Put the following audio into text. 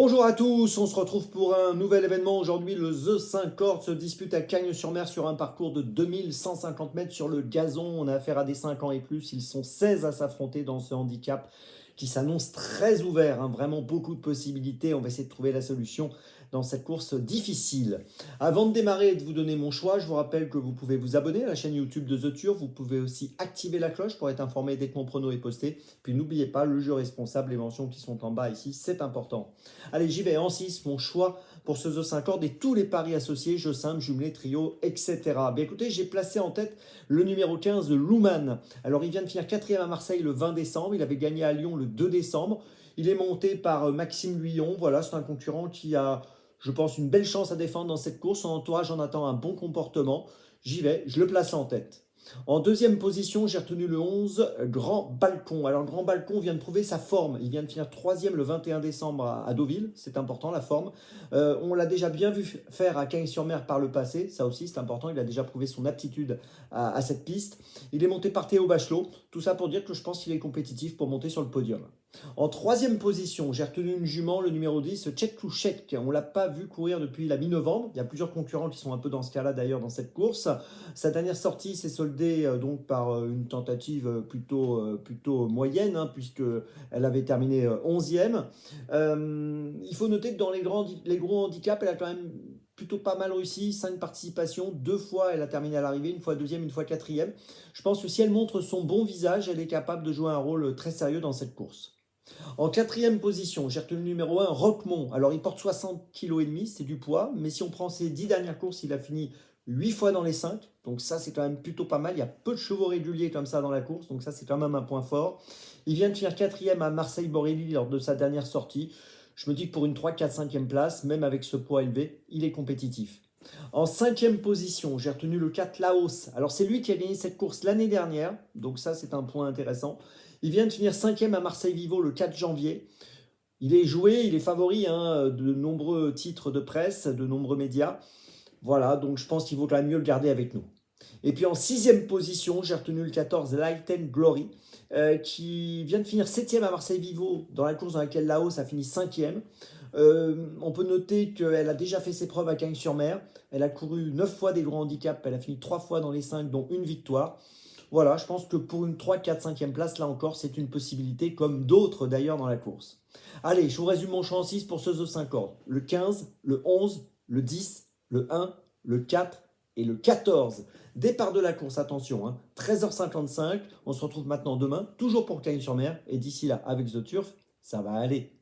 Bonjour à tous, on se retrouve pour un nouvel événement. Aujourd'hui, le The 5 Cordes se dispute à Cagnes-sur-Mer sur un parcours de 2150 mètres sur le gazon. On a affaire à des 5 ans et plus. Ils sont 16 à s'affronter dans ce handicap qui s'annonce très ouvert, hein. Vraiment beaucoup de possibilités. On va essayer de trouver la solution dans cette course difficile. Avant de démarrer et de vous donner mon choix, je vous rappelle que vous pouvez vous abonner à la chaîne YouTube de The Turf. Vous pouvez aussi activer la cloche pour être informé dès que mon prono est posté. Puis n'oubliez pas, le jeu responsable, les mentions qui sont en bas ici, c'est important. Allez, j'y vais en 6, mon choix pour ce The 5 Cordes et tous les paris associés, jeux simples, jumelés, trio, etc. Bien écoutez, j'ai placé en tête le numéro 15 de Luman. Alors il vient de finir 4e à Marseille le 20 décembre, il avait gagné à Lyon le 2 décembre. Il est monté par Maxime Luyon, voilà, c'est un concurrent qui a, je pense, une belle chance à défendre dans cette course. Son entourage en attend un bon comportement. J'y vais, je le place en tête. En deuxième position, j'ai retenu le 11, Grand Balcon. Alors, Grand Balcon vient de prouver sa forme. Il vient de finir 3e le 21 décembre à Deauville. C'est important, la forme. On l'a déjà bien vu faire à Cagnes-sur-Mer par le passé. Ça aussi, c'est important. Il a déjà prouvé son aptitude à cette piste. Il est monté par Théo Bachelot. Tout ça pour dire que je pense qu'il est compétitif pour monter sur le podium. En troisième position, j'ai retenu une jument, le numéro 10, Tcheklouchek. On ne l'a pas vu courir depuis la mi-novembre. Il y a plusieurs concurrents qui sont un peu dans ce cas-là d'ailleurs dans cette course. Sa dernière sortie s'est soldée donc par une tentative plutôt moyenne, hein, puisqu'elle avait terminé 11e. Il faut noter que dans les gros handicaps, elle a quand même plutôt pas mal réussi, 5 participations, 2 fois elle a terminé à l'arrivée, une fois deuxième, une fois quatrième. Je pense que si elle montre son bon visage, elle est capable de jouer un rôle très sérieux dans cette course. En quatrième position, j'ai retenu le numéro 1, Roquemont. Alors, il porte 60,5 kg, c'est du poids. Mais si on prend ses 10 dernières courses, il a fini 8 fois dans les 5. Donc ça, c'est quand même plutôt pas mal. Il y a peu de chevaux réguliers comme ça dans la course. Donc ça, c'est quand même un point fort. Il vient de finir 4e à Marseille-Borelli lors de sa dernière sortie. Je me dis que pour une 3, 4, 5e place, même avec ce poids élevé, il est compétitif. En cinquième position, j'ai retenu le 4 Laos. Alors c'est lui qui a gagné cette course l'année dernière, donc ça c'est un point intéressant. Il vient de finir 5e à Marseille-Vivo le 4 janvier. Il est joué, il est favori, hein, de nombreux titres de presse, de nombreux médias. Voilà, donc je pense qu'il vaut quand même mieux le garder avec nous. Et puis en sixième position, j'ai retenu le 14 Light and Glory, qui vient de finir 7e à Marseille-Vivo, dans la course dans laquelle Laos a fini 5e. On peut noter qu'elle a déjà fait ses preuves à Cagnes-sur-Mer. Elle a couru 9 fois des grands handicaps. Elle a fini 3 fois dans les 5, dont une victoire. Voilà, je pense que pour une 3, 4, 5e place, là encore, c'est une possibilité, comme d'autres d'ailleurs dans la course. Allez, je vous résume mon choix en 6 pour ce The 5 Cordes. Le 15, le 11, le 10, le 1, le 4 et le 14. Départ de la course, attention, hein, 13h55. On se retrouve maintenant demain, toujours pour Cagnes-sur-Mer. Et d'ici là, avec The Turf, ça va aller.